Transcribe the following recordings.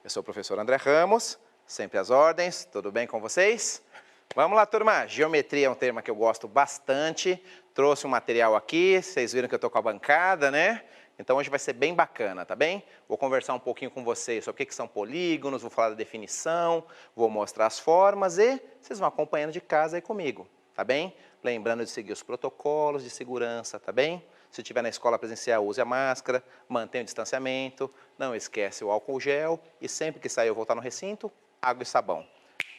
Eu sou o professor André Ramos, sempre às ordens, tudo bem com vocês? Vamos lá, turma. Geometria é um tema que eu gosto bastante. Trouxe um material aqui, vocês viram que eu estou com a bancada, né? Então hoje vai ser bem bacana, tá bem? Vou conversar um pouquinho com vocês sobre o que são polígonos, vou falar da definição, vou mostrar as formas e vocês vão acompanhando de casa aí comigo, tá bem? Lembrando de seguir os protocolos de segurança, tá bem? Se estiver na escola presencial, use a máscara, mantenha o distanciamento, não esquece o álcool gel e sempre que sair ou voltar no recinto, água e sabão.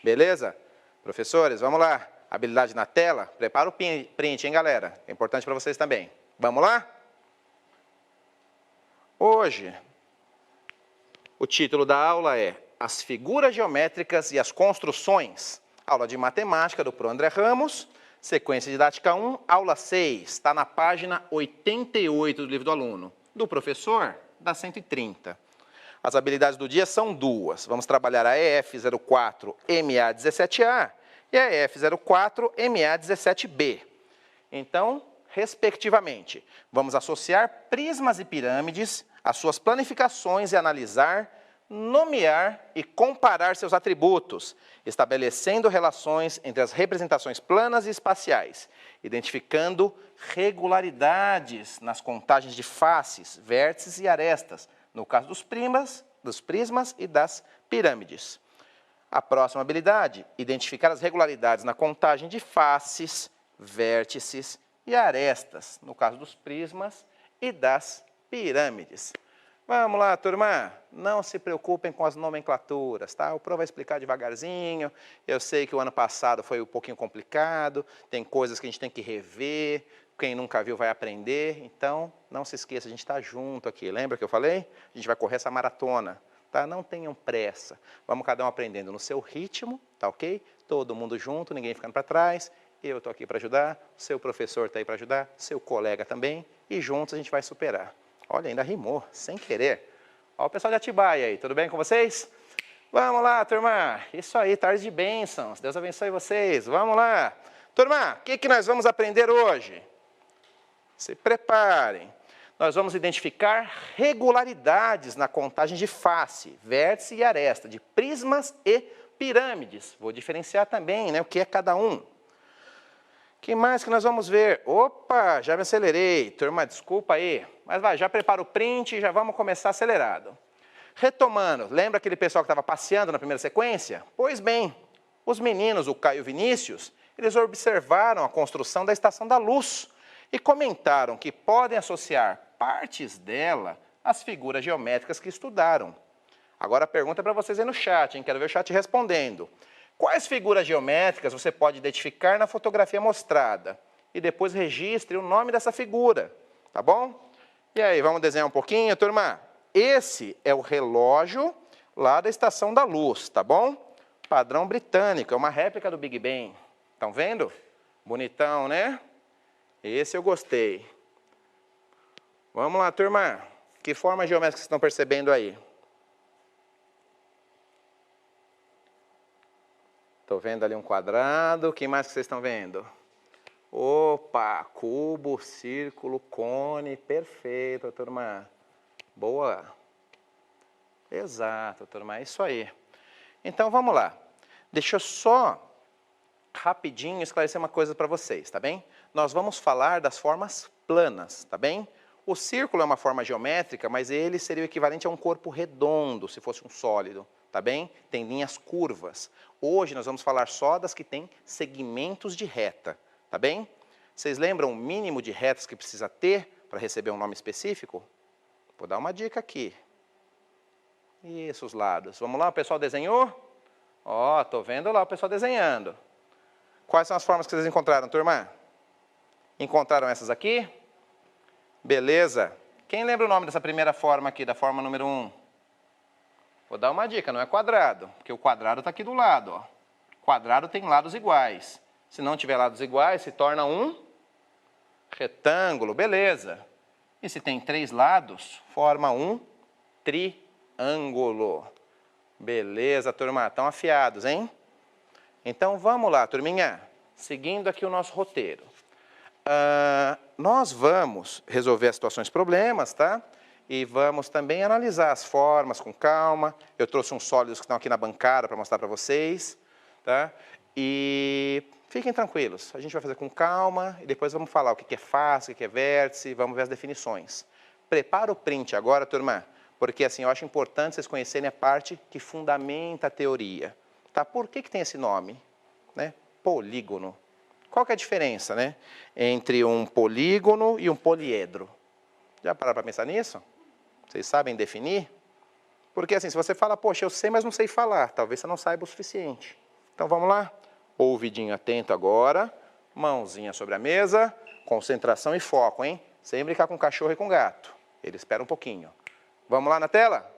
Beleza? Professores, vamos lá. Habilidade na tela. Prepara o print, hein, galera? É importante para vocês também. Vamos lá? Hoje, o título da aula é As figuras geométricas e as construções. Aula de matemática do Pro André Ramos, sequência didática 1, aula 6. Está na página 88 do livro do aluno. Do professor, dá 130. As habilidades do dia são duas. Vamos trabalhar a EF04 MA17A e a EF04 MA17B. Então, respectivamente, vamos associar prismas e pirâmides às suas planificações e analisar, nomear e comparar seus atributos, estabelecendo relações entre as representações planas e espaciais, identificando regularidades nas contagens de faces, vértices e arestas, no caso dos prismas e das pirâmides. A próxima habilidade, identificar as regularidades na contagem de faces, vértices e arestas, no caso dos prismas e das pirâmides. Vamos lá, turma, não se preocupem com as nomenclaturas, tá? O Pro vai explicar devagarzinho, eu sei que o ano passado foi um pouquinho complicado, tem coisas que a gente tem que rever, quem nunca viu vai aprender, então não se esqueça, a gente está junto aqui, lembra que eu falei? A gente vai correr essa maratona, tá? Não tenham pressa, vamos cada um aprendendo no seu ritmo, tá ok? Todo mundo junto, ninguém ficando para trás, eu estou aqui para ajudar, seu professor está aí para ajudar, seu colega também, e juntos a gente vai superar. Olha, ainda rimou, sem querer. Olha o pessoal de Atibaia aí, tudo bem com vocês? Vamos lá, turma. Isso aí, tarde de bênçãos. Deus abençoe vocês. Vamos lá. Turma, o que nós vamos aprender hoje? Se preparem. Nós vamos identificar regularidades na contagem de face, vértice e aresta, de prismas e pirâmides. Vou diferenciar também, né, o que é cada um. O que mais que nós vamos ver? Opa, já me acelerei. Turma, desculpa aí. Mas vai, já prepara o print e já vamos começar acelerado. Retomando, lembra aquele pessoal que estava passeando na primeira sequência? Pois bem, os meninos, o Caio e o Vinícius, eles observaram a construção da Estação da Luz e comentaram que podem associar partes dela às figuras geométricas que estudaram. Agora a pergunta é para vocês aí no chat, hein? Quero ver o chat respondendo. Quais figuras geométricas você pode identificar na fotografia mostrada? E depois registre o nome dessa figura, tá bom? E aí, vamos desenhar um pouquinho, turma? Esse é o relógio lá da Estação da Luz, tá bom? Padrão britânico, é uma réplica do Big Ben. Estão vendo? Bonitão, né? Esse eu gostei. Vamos lá, turma. Que forma geométrica vocês estão percebendo aí? Estou vendo ali um quadrado. O que mais que vocês estão vendo? Opa, cubo, círculo, cone. Perfeito, turma. Boa. Exato, turma. É isso aí. Então, vamos lá. Deixa eu só rapidinho esclarecer uma coisa para vocês, tá bem? Nós vamos falar das formas planas, tá bem? O círculo é uma forma geométrica, mas ele seria o equivalente a um corpo redondo, se fosse um sólido, tá bem? Tem linhas curvas. Hoje nós vamos falar só das que têm segmentos de reta, tá bem? Vocês lembram o mínimo de retas que precisa ter para receber um nome específico? Vou dar uma dica aqui. Isso, os lados. Vamos lá, o pessoal desenhou? Ó, tô vendo lá o pessoal desenhando. Quais são as formas que vocês encontraram, turma? Encontraram essas aqui? Beleza. Quem lembra o nome dessa primeira forma aqui, da forma número 1? Vou dar uma dica, não é quadrado, porque o quadrado está aqui do lado, ó. Quadrado tem lados iguais. Se não tiver lados iguais, se torna um retângulo, beleza. E se tem 3 lados, forma um triângulo. Beleza, turma, estão afiados, hein? Então, vamos lá, turminha. Seguindo aqui o nosso roteiro. Nós vamos resolver as situações problemas, tá? e vamos também analisar as formas com calma. Eu trouxe uns sólidos que estão aqui na bancada para mostrar para vocês, tá? E fiquem tranquilos, a gente vai fazer com calma e depois vamos falar o que é face, o que é vértice, vamos ver as definições. Prepara o print agora, turma, porque assim, eu acho importante vocês conhecerem a parte que fundamenta a teoria. Tá? Por que tem esse nome? Né? Polígono. Qual que é a diferença, né, entre um polígono e um poliedro? Já pararam para pensar nisso? Vocês sabem definir? Porque assim, se você fala, poxa, eu sei, mas não sei falar, talvez você não saiba o suficiente. Então vamos lá? Ouvidinho atento agora, mãozinha sobre a mesa, concentração e foco, hein? Sem brincar com cachorro e com gato. Ele espera um pouquinho. Vamos lá na tela?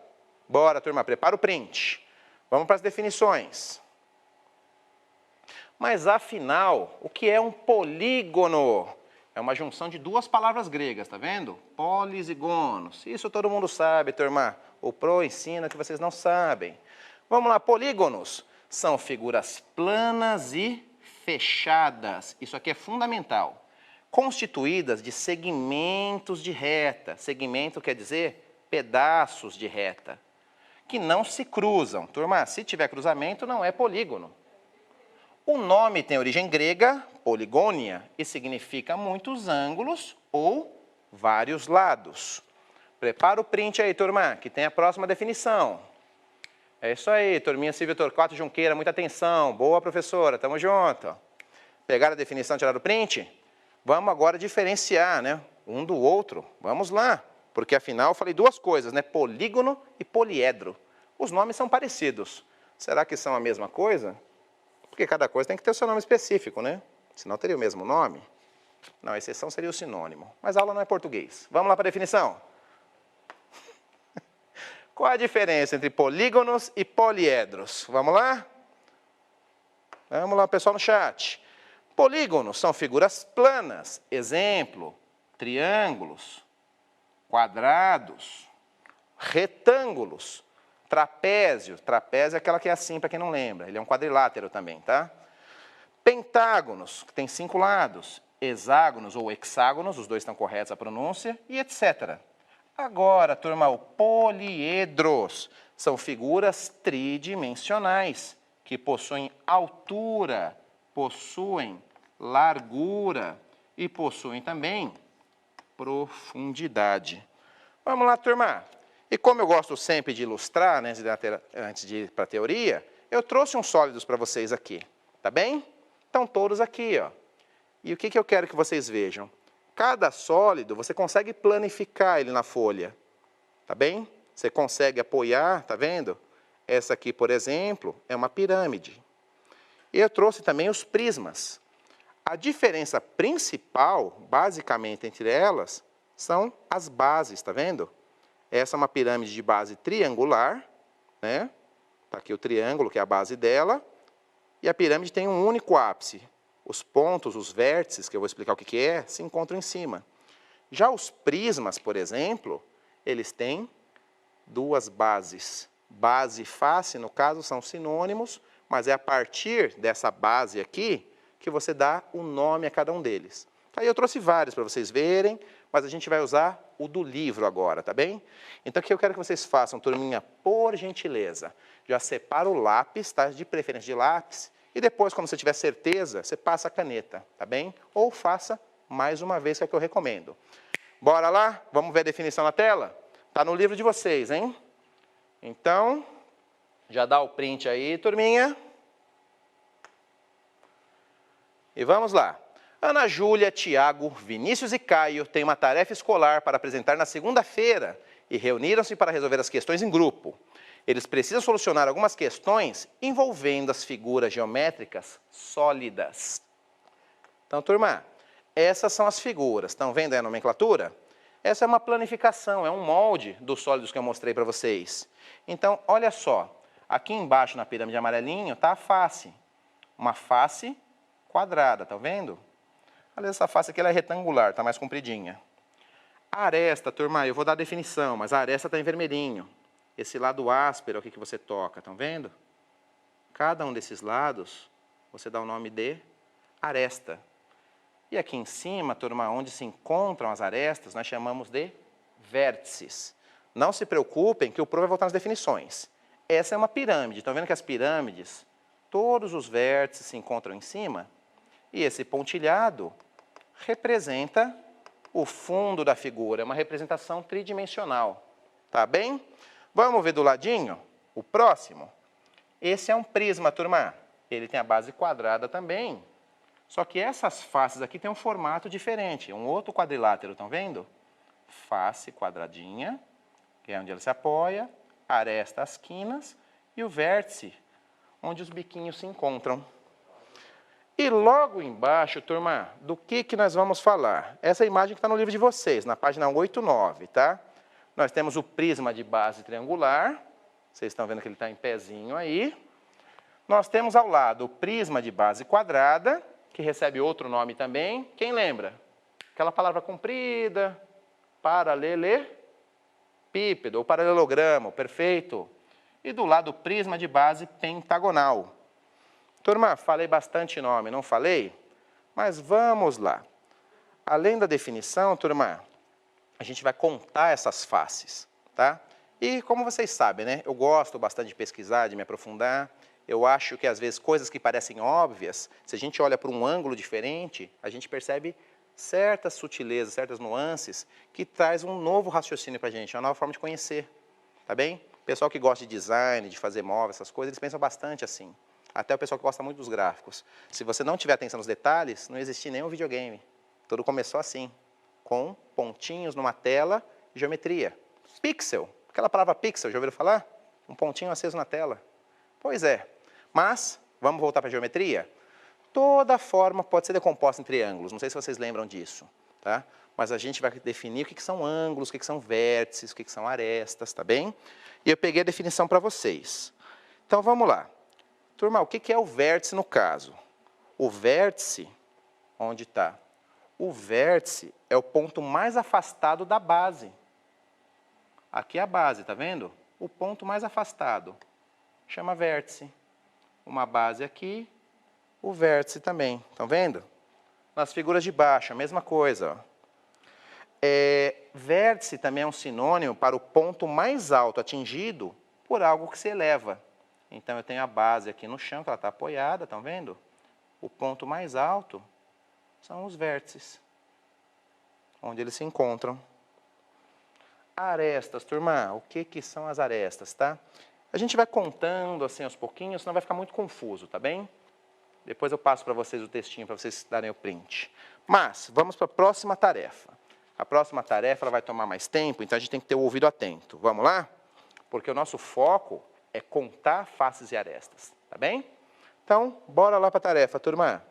Bora, turma, prepara o print. Vamos para as definições. Mas, afinal, o que é um polígono? É uma junção de duas palavras gregas, tá vendo? Polis e gonos. Isso todo mundo sabe, turma. O Pro ensina que vocês não sabem. Vamos lá, polígonos são figuras planas e fechadas. Isso aqui é fundamental. Constituídas de segmentos de reta. Segmento quer dizer pedaços de reta. Que não se cruzam. Turma, se tiver cruzamento, não é polígono. O nome tem origem grega, poligônia, e significa muitos ângulos ou vários lados. Prepara o print aí, turma, que tem a próxima definição. É isso aí, turminha Silvio Torquato Junqueira, muita atenção. Boa, professora, tamo junto. Pegaram a definição, tiraram o print? Vamos agora diferenciar, né, um do outro. Vamos lá, porque afinal eu falei duas coisas, né, polígono e poliedro. Os nomes são parecidos. Será que são a mesma coisa? Porque cada coisa tem que ter o seu nome específico, né? Senão teria o mesmo nome. Não, a exceção seria o sinônimo. Mas a aula não é português. Vamos lá para a definição. Qual a diferença entre polígonos e poliedros? Vamos lá? Vamos lá, pessoal no chat. Polígonos são figuras planas. Exemplo, triângulos, quadrados, retângulos. Trapézio. Trapézio é aquela que é assim, para quem não lembra. Ele é um quadrilátero também, tá? Pentágonos, que tem 5 lados. Hexágonos ou hexágonos, os dois estão corretos a pronúncia, e etc. Agora, turma, o poliedros são figuras tridimensionais, que possuem altura, possuem largura e possuem também profundidade. Vamos lá, turma. E como eu gosto sempre de ilustrar, né, antes de ir para a teoria, eu trouxe uns sólidos para vocês aqui, tá bem? Estão todos aqui, ó. E o que eu quero que vocês vejam? Cada sólido, você consegue planificar ele na folha, tá bem? Você consegue apoiar, tá vendo? Essa aqui, por exemplo, é uma pirâmide. E eu trouxe também os prismas. A diferença principal, basicamente, entre elas, são as bases, tá vendo? Essa é uma pirâmide de base triangular, né? Está aqui o triângulo, que é a base dela. E a pirâmide tem um único ápice. Os pontos, os vértices, que eu vou explicar o que é, se encontram em cima. Já os prismas, por exemplo, eles têm duas bases. Base e face, no caso, são sinônimos, mas é a partir dessa base aqui que você dá o nome a cada um deles. Aí eu trouxe vários para vocês verem, mas a gente vai usar o do livro agora, tá bem? Então, o que eu quero que vocês façam, turminha, por gentileza, já separa o lápis, tá? De preferência de lápis, e depois, quando você tiver certeza, você passa a caneta, tá bem? Ou faça mais uma vez, que é o que eu recomendo. Bora lá? Vamos ver a definição na tela? Tá no livro de vocês, hein? Então, já dá o print aí, turminha. E vamos lá. Ana Júlia, Tiago, Vinícius e Caio têm uma tarefa escolar para apresentar na segunda-feira e reuniram-se para resolver as questões em grupo. Eles precisam solucionar algumas questões envolvendo as figuras geométricas sólidas. Então, turma, essas são as figuras. Estão vendo aí a nomenclatura? Essa é uma planificação, é um molde dos sólidos que eu mostrei para vocês. Então, olha só. Aqui embaixo na pirâmide amarelinho está a face. Uma face quadrada, tá vendo? Aliás, essa face aqui ela é retangular, está mais compridinha. A aresta, turma, eu vou dar a definição, mas a aresta está em vermelhinho. Esse lado áspero aqui que você toca, estão vendo? Cada um desses lados, você dá o nome de aresta. E aqui em cima, turma, onde se encontram as arestas, nós chamamos de vértices. não se preocupem que o Pro vai voltar nas definições. Essa é uma pirâmide. Estão vendo que as pirâmides, todos os vértices se encontram em cima? E esse pontilhado representa o fundo da figura. É uma representação tridimensional. Tá bem? Vamos ver do ladinho? O próximo. Esse é um prisma, turma. Ele tem a base quadrada também. Só que essas faces aqui têm um formato diferente. Um outro quadrilátero, estão vendo? Face quadradinha, que é onde ele se apoia, aresta as quinas e o vértice, onde os biquinhos se encontram. E logo embaixo, turma, do que nós vamos falar? Essa imagem que está no livro de vocês, na página 89, tá? Nós temos o prisma de base triangular. Vocês estão vendo que ele está em pezinho aí. Nós temos ao lado o prisma de base quadrada, que recebe outro nome também. Quem lembra? Aquela palavra comprida, paralelepípedo, ou paralelogramo, perfeito. E do lado o prisma de base pentagonal. Turma, falei bastante nome, não falei? Mas vamos lá. Além da definição, turma, a gente vai contar essas faces, tá? E como vocês sabem, né? Eu gosto bastante de pesquisar, de me aprofundar. Eu acho que, às vezes, coisas que parecem óbvias, se a gente olha por um ângulo diferente, a gente percebe certas sutilezas, certas nuances, que traz um novo raciocínio para a gente, uma nova forma de conhecer, tá bem? O pessoal que gosta de design, de fazer móveis, essas coisas, eles pensam bastante assim. Até o pessoal que gosta muito dos gráficos. Se você não tiver atenção nos detalhes, não existia nenhum videogame. Tudo começou assim, com pontinhos numa tela, geometria. Pixel, aquela palavra pixel, já ouviram falar? Um pontinho aceso na tela. Pois é, mas, vamos voltar para a geometria? Toda forma pode ser decomposta em triângulos, não sei se vocês lembram disso, tá? Mas a gente vai definir o que são ângulos, o que são vértices, o que são arestas, tá bem? E eu peguei a definição para vocês. Então, vamos lá. Turma, o que é o vértice no caso? O vértice, onde está? O vértice é o ponto mais afastado da base. Aqui é a base, tá vendo? O ponto mais afastado chama vértice. Uma base aqui, o vértice também. Estão vendo? Nas figuras de baixo, a mesma coisa. Ó. Vértice também é um sinônimo para o ponto mais alto atingido por algo que se eleva. Então, eu tenho a base aqui no chão, que ela está apoiada, estão vendo? O ponto mais alto são os vértices, onde eles se encontram. Arestas, turma, o que são as arestas, tá? A gente vai contando assim aos pouquinhos, senão vai ficar muito confuso, tá bem? Depois eu passo para vocês o textinho, para vocês darem o print. Mas, vamos para a próxima tarefa. A próxima tarefa ela vai tomar mais tempo, então a gente tem que ter o ouvido atento. Vamos lá? Porque o nosso foco é contar faces e arestas, tá bem? Então, bora lá para a tarefa, turma.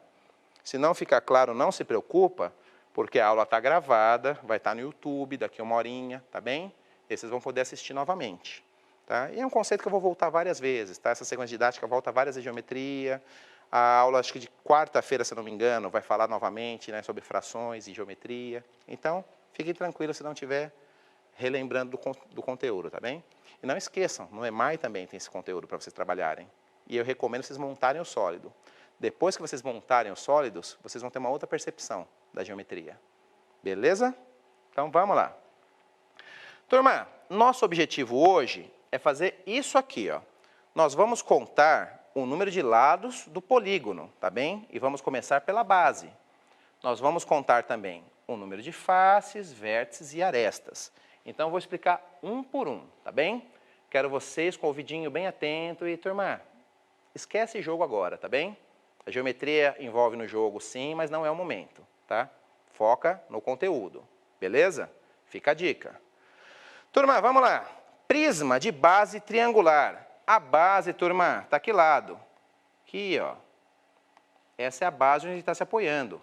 Se não ficar claro, não se preocupa, porque a aula está gravada, vai estar no YouTube daqui a uma horinha, tá bem? E vocês vão poder assistir novamente. Tá? E é um conceito que eu vou voltar várias vezes, tá? Essa sequência didática volta várias vezes de geometria. A aula, acho que de quarta-feira, se não me engano, vai falar novamente, né, sobre frações e geometria. Então, fiquem tranquilos se não estiver relembrando do conteúdo, tá bem? E não esqueçam, no EMAI também tem esse conteúdo para vocês trabalharem. E eu recomendo vocês montarem o sólido. Depois que vocês montarem os sólidos, vocês vão ter uma outra percepção da geometria. Beleza? Então, vamos lá. Turma, nosso objetivo hoje é fazer isso aqui, ó. Nós vamos contar o número de lados do polígono, tá bem? E vamos começar pela base. Nós vamos contar também o número de faces, vértices e arestas. Então, eu vou explicar um por um, tá bem? Quero vocês com o ouvidinho bem atento e, turma, esquece jogo agora, tá bem? A geometria envolve no jogo, sim, mas não é o momento, tá? Foca no conteúdo, beleza? Fica a dica. Turma, vamos lá. Prisma de base triangular. A base, turma, está aqui lado. Aqui, ó. Essa é a base onde ele está se apoiando.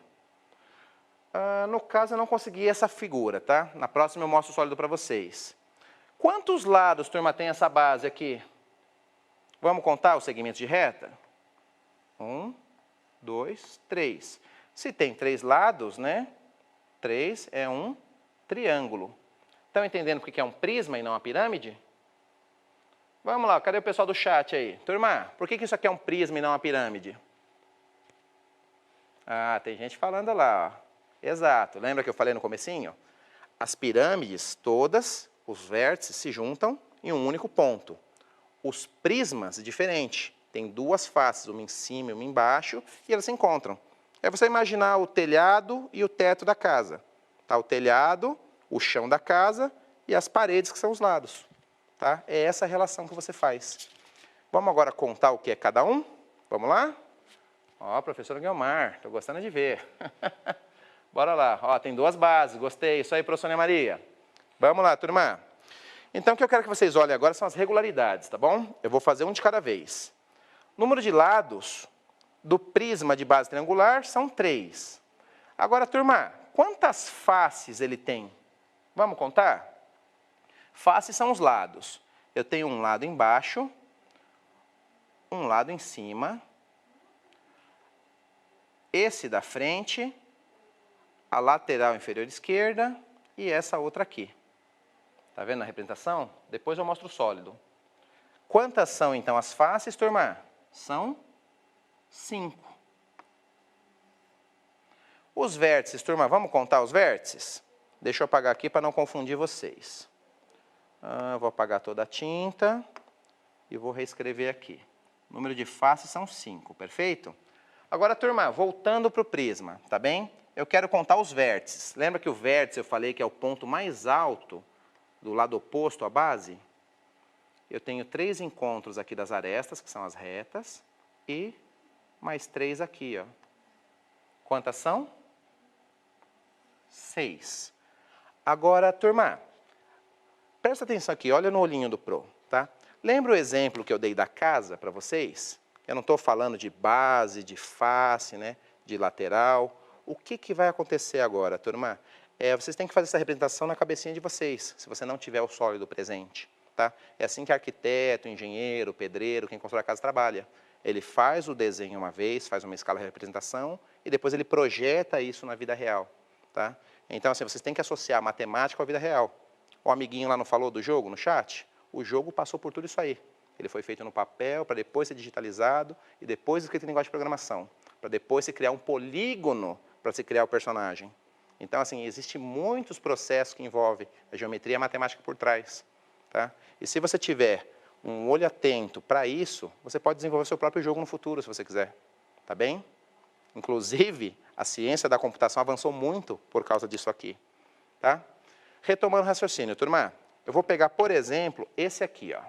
No caso, eu não consegui essa figura, tá? Na próxima eu mostro o sólido para vocês. Quantos lados, turma, tem essa base aqui? Vamos contar os segmentos de reta? 1, 2, 3. Se tem 3 lados, né? 3 é um triângulo. Estão entendendo o que é um prisma e não uma pirâmide? Vamos lá, cadê o pessoal do chat aí? Turma, por que isso aqui é um prisma e não uma pirâmide? Ah, tem gente falando lá, ó. Exato, lembra que eu falei no comecinho? As pirâmides todas Os vértices se juntam em um único ponto. Os prismas, diferente. Tem duas faces, uma em cima e uma embaixo, e elas se encontram. É você imaginar o telhado e o teto da casa. Tá? O telhado, o chão da casa e as paredes que são os lados. Tá? É essa a relação que você faz. Vamos agora contar o que é cada um? Vamos lá? Ó, professor Guilmar, estou gostando de ver. Bora lá. Ó, tem duas bases, gostei. Isso aí, professora Maria. Vamos lá, turma. Então, o que eu quero que vocês olhem agora são as regularidades, tá bom? Eu vou fazer um de cada vez. Número de lados do prisma de base triangular são 3. Agora, turma, quantas faces ele tem? Vamos contar? Faces são os lados. Eu tenho um lado embaixo, um lado em cima, esse da frente, a lateral inferior esquerda e essa outra aqui. Tá vendo a representação? Depois eu mostro o sólido. Quantas são, então, as faces, turma? São 5. Os vértices, turma, vamos contar os vértices? Deixa eu apagar aqui para não confundir vocês. Vou apagar toda a tinta e vou reescrever aqui. O número de faces são 5, perfeito? Agora, turma, voltando para o prisma, tá bem? Eu quero contar os vértices. Lembra que o vértice eu falei que é o ponto mais alto do lado oposto à base? Eu tenho 3 encontros aqui das arestas, que são as retas, e mais 3 aqui, ó. Quantas são? 6. Agora, turma, presta atenção aqui, olha no olhinho do Pro, tá? Lembra o exemplo que eu dei da casa para vocês? Eu não estou falando de base, de face, né? De lateral. O que vai acontecer agora, turma? Vocês têm que fazer essa representação na cabecinha de vocês, se você não tiver o sólido presente. Tá? É assim que arquiteto, engenheiro, pedreiro, quem constrói a casa trabalha. Ele faz o desenho uma vez, faz uma escala de representação e depois ele projeta isso na vida real. Tá? Então, assim, vocês têm que associar a matemática com a vida real. O amiguinho lá não falou do jogo no chat? O jogo passou por tudo isso aí. Ele foi feito no papel para depois ser digitalizado e depois escrito em linguagem de programação. Para depois se criar um polígono para se criar o personagem. Então, assim, existem muitos processos que envolvem a geometria e a matemática por trás. Tá? E se você tiver um olho atento para isso, você pode desenvolver seu próprio jogo no futuro, se você quiser. Tá bem? Inclusive, a ciência da computação avançou muito por causa disso aqui. Tá? Retomando o raciocínio, turma, eu vou pegar, por exemplo, esse aqui. Ó.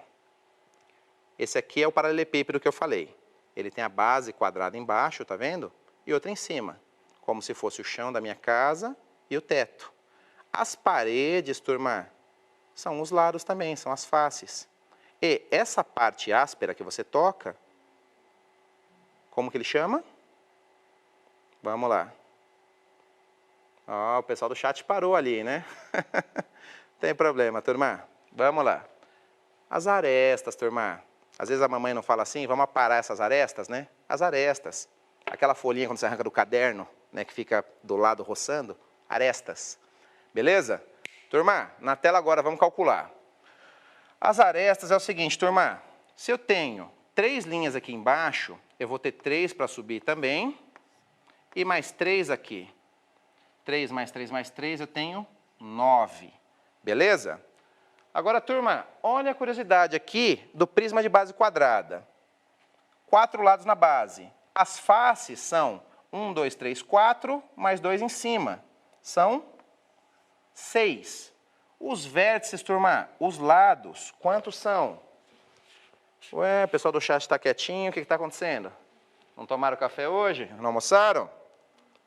Esse aqui é o paralelepípedo que eu falei. Ele tem a base quadrada embaixo, tá vendo? E outra em cima, como se fosse o chão da minha casa e o teto. As paredes, turma, são os lados também, são as faces. E essa parte áspera que você toca, como que ele chama? Vamos lá. Ó, o pessoal do chat parou ali, né? Tem problema, turma. Vamos lá. As arestas, turma. Às vezes a mamãe não fala assim, vamos aparar essas arestas, né? As arestas. Aquela folhinha quando você arranca do caderno, né, que fica do lado roçando. Arestas. Beleza? Turma, na tela agora vamos calcular. As arestas é o seguinte, turma. Se eu tenho 3 linhas aqui embaixo, eu vou ter 3 para subir também. E mais 3 aqui. 3 mais 3 mais 3, eu tenho 9. Beleza? Agora, turma, olha a curiosidade aqui do prisma de base quadrada. 4 lados na base. As faces são 1, 2, 3, 4, mais 2 em cima. São 6. Os vértices, turma, os lados, quantos são? Ué, o pessoal do chat está quietinho, o que está acontecendo? Não tomaram café hoje? Não almoçaram?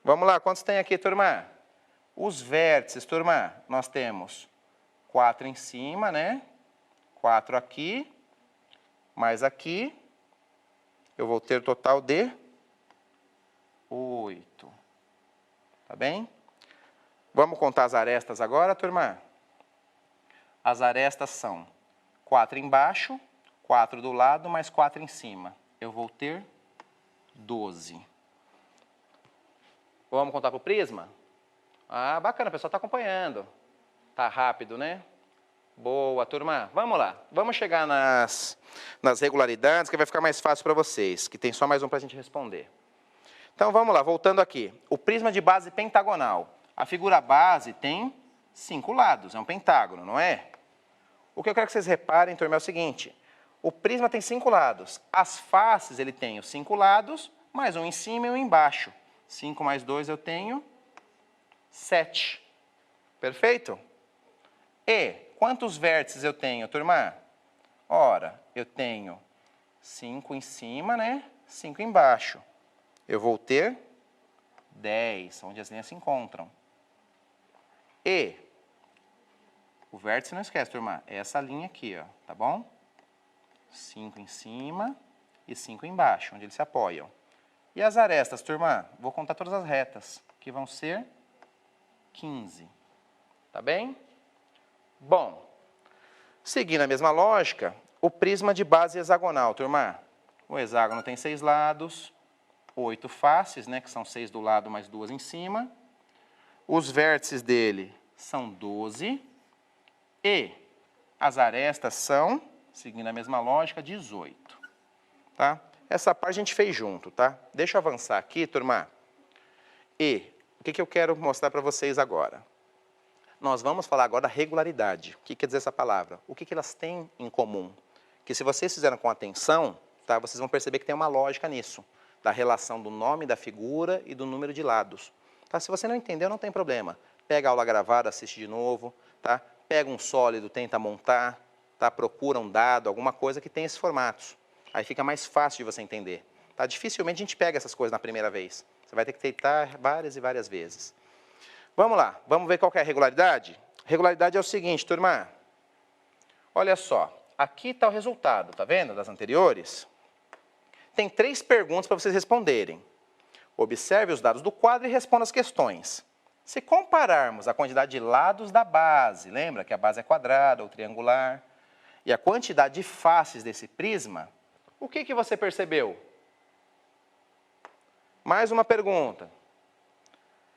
Vamos lá, quantos tem aqui, turma? Os vértices, turma, nós temos 4 em cima, né? 4 aqui, mais aqui. Eu vou ter total de 8. Tá bem? Vamos contar as arestas agora, turma? As arestas são 4 embaixo, 4 do lado, mais 4 em cima. Eu vou ter 12. Vamos contar para o prisma? Ah, bacana, o pessoal está acompanhando. Tá rápido, né? Boa, turma. Vamos lá. Vamos chegar nas regularidades, que vai ficar mais fácil para vocês, que tem só mais um para a gente responder. Então, vamos lá, voltando aqui. O prisma de base pentagonal. A figura base tem 5 lados, é um pentágono, não é? O que eu quero que vocês reparem, turma, é o seguinte. O prisma tem 5 lados. As faces, ele tem os 5 lados, mais um em cima e um embaixo. 5 mais 2 eu tenho 7. Perfeito? E quantos vértices eu tenho, turma? Ora, eu tenho 5 em cima, né? 5 embaixo. Eu vou ter 10, onde as linhas se encontram. E o vértice, não esquece, turma, é essa linha aqui, ó, tá bom? 5 em cima e 5 embaixo, onde eles se apoiam. E as arestas, turma? Vou contar todas as retas, que vão ser 15. Tá bem? Bom, seguindo a mesma lógica, o prisma de base hexagonal, turma. O hexágono tem 6 lados, 8 faces, né, que são 6 do lado mais 2 em cima. Os vértices dele são 12. E as arestas são, seguindo a mesma lógica, 18. Tá? Essa parte a gente fez junto, tá? Deixa eu avançar aqui, turma. E o que eu quero mostrar para vocês agora? Nós vamos falar agora da regularidade. O que quer dizer essa palavra? O que elas têm em comum? Que se vocês fizeram com atenção, tá, vocês vão perceber que tem uma lógica nisso, da relação do nome da figura e do número de lados. Tá? Se você não entendeu, não tem problema. Pega a aula gravada, assiste de novo, tá? Pega um sólido, tenta montar, tá? Procura um dado, alguma coisa que tenha esses formatos. Aí fica mais fácil de você entender. Tá? Dificilmente a gente pega essas coisas na primeira vez. Você vai ter que tentar várias e várias vezes. Vamos lá, vamos ver qual que é a regularidade? Regularidade é o seguinte, turma. Olha só, aqui está o resultado, tá vendo, das anteriores? Tem 3 perguntas para vocês responderem. Observe os dados do quadro e responda as questões. Se compararmos a quantidade de lados da base, lembra que a base é quadrada ou triangular, e a quantidade de faces desse prisma, o que você percebeu? Mais uma pergunta.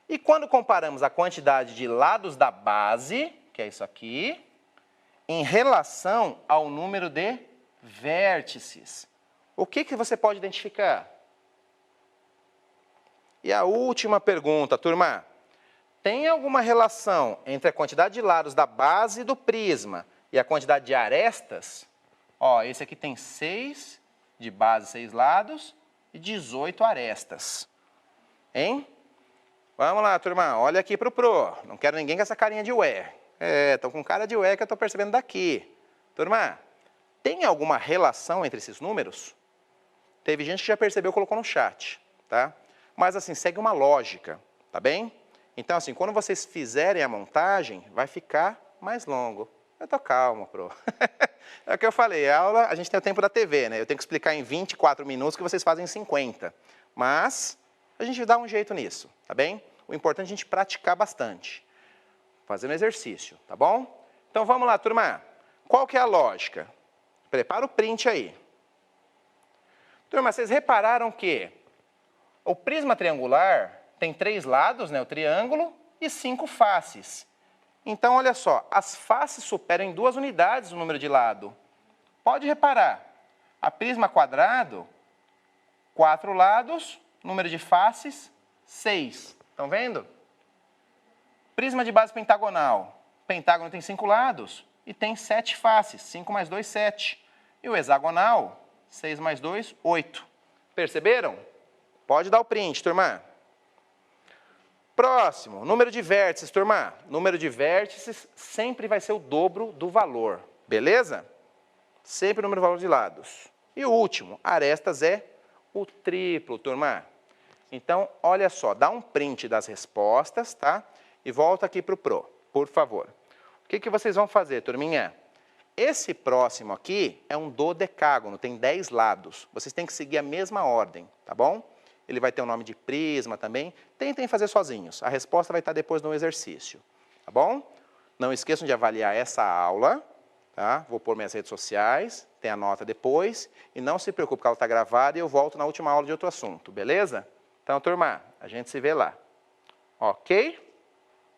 E quando comparamos a quantidade de lados da base, que é isso aqui, em relação ao número de vértices, o que você pode identificar? E a última pergunta, turma. Tem alguma relação entre a quantidade de lados da base do prisma e a quantidade de arestas? Ó, esse aqui tem 6 de base, 6 lados e 18 arestas. Hein? Vamos lá, turma. Olha aqui para o Pro. Não quero ninguém com essa carinha de ué. Estou com cara de ué que eu estou percebendo daqui. Turma, tem alguma relação entre esses números? Teve gente que já percebeu e colocou no chat, tá? Mas assim, segue uma lógica, tá bem? Então, assim, quando vocês fizerem a montagem, vai ficar mais longo. Eu tô calmo, Pro. É o que eu falei, a aula, a gente tem o tempo da TV, né? Eu tenho que explicar em 24 minutos que vocês fazem em 50. Mas a gente dá um jeito nisso, tá bem? O importante é a gente praticar bastante. Fazendo exercício, tá bom? Então, vamos lá, turma. Qual que é a lógica? Prepara o print aí. Turma, vocês repararam que o prisma triangular tem 3 lados, né, o triângulo, e 5 faces. Então, olha só, as faces superam em 2 unidades o número de lado. Pode reparar, a prisma quadrado, 4 lados, número de faces, 6. Estão vendo? Prisma de base pentagonal. Pentágono tem 5 lados e tem 7 faces. 5 mais 2, 7. E o hexagonal, 6 mais 2, 8. Perceberam? Pode dar o print, turma. Próximo, número de vértices, turma. Número de vértices sempre vai ser o dobro do valor, beleza? Sempre o número do valor de lados. E o último, arestas é o triplo, turma. Então, olha só, dá um print das respostas, tá? E volta aqui para o Pro, por favor. O que vocês vão fazer, turminha? Esse próximo aqui é um dodecágono, tem 10 lados. Vocês têm que seguir a mesma ordem, tá bom? Ele vai ter o nome de prisma também. Tentem fazer sozinhos. A resposta vai estar depois no exercício, tá bom? Não esqueçam de avaliar essa aula, tá? Vou pôr minhas redes sociais, tem a nota depois. E não se preocupe, que ela está gravada e eu volto na última aula de outro assunto, beleza? Então, turma, a gente se vê lá. Ok?